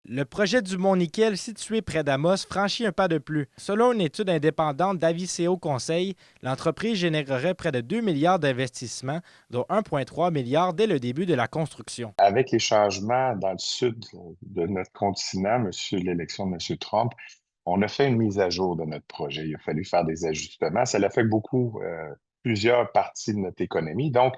Le projet du Mont-Nickel, situé près d'Amos, franchit un pas de plus. Selon une étude indépendante d'Aviseo Conseil, l'entreprise générerait près de 2 milliards d'investissements, dont 1,3 milliard dès le début de la construction. Avec les changements dans le sud de notre continent, l'élection de M. Trump, on a fait une mise à jour de notre projet. Il a fallu faire des ajustements. Ça l'affecte beaucoup plusieurs parties de notre économie. Donc,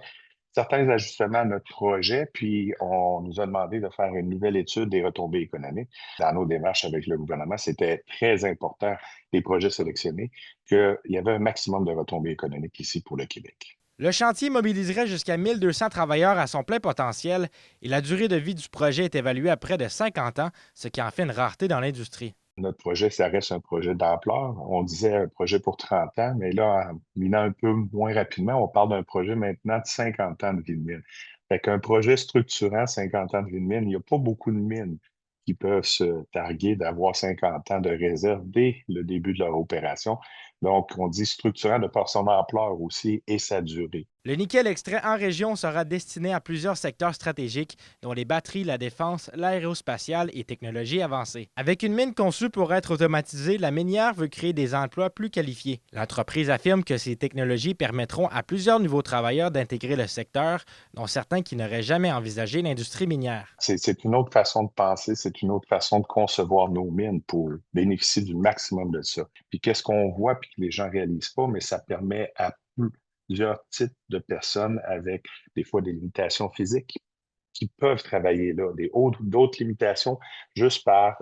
certains ajustements à notre projet, puis on nous a demandé de faire une nouvelle étude des retombées économiques. Dans nos démarches avec le gouvernement, c'était très important, les projets sélectionnés, qu'il y avait un maximum de retombées économiques ici pour le Québec. Le chantier mobiliserait jusqu'à 1200 travailleurs à son plein potentiel et la durée de vie du projet est évaluée à près de 50 ans, ce qui en fait une rareté dans l'industrie. Notre projet, ça reste un projet d'ampleur. On disait un projet pour 30 ans, mais là, en minant un peu moins rapidement, on parle d'un projet maintenant de 50 ans de vie de mine. Fait qu'un projet structurant, 50 ans de vie de mine, il n'y a pas beaucoup de mines qui peuvent se targuer d'avoir 50 ans de réserve dès le début de leur opération. Donc, on dit structurant de par son ampleur aussi et sa durée. Le nickel extrait en région sera destiné à plusieurs secteurs stratégiques, dont les batteries, la défense, l'aérospatiale et technologies avancées. Avec une mine conçue pour être automatisée, la minière veut créer des emplois plus qualifiés. L'entreprise affirme que ces technologies permettront à plusieurs nouveaux travailleurs d'intégrer le secteur, dont certains qui n'auraient jamais envisagé l'industrie minière. C'est une autre façon de penser, c'est une autre façon de concevoir nos mines pour bénéficier du maximum de ça. Puis qu'est-ce qu'on voit puis que les gens réalisent pas, mais ça permet à plusieurs types de personnes avec des fois des limitations physiques qui peuvent travailler là, d'autres limitations juste par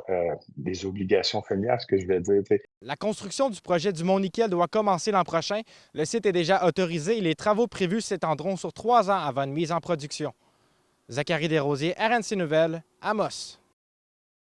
des obligations familiales, ce que je vais dire. Tu sais. La construction du projet du Mont-Nickel doit commencer l'an prochain. Le site est déjà autorisé et les travaux prévus s'étendront sur 3 ans avant une mise en production. Zachary Desrosiers, RNC Nouvelles, Amos.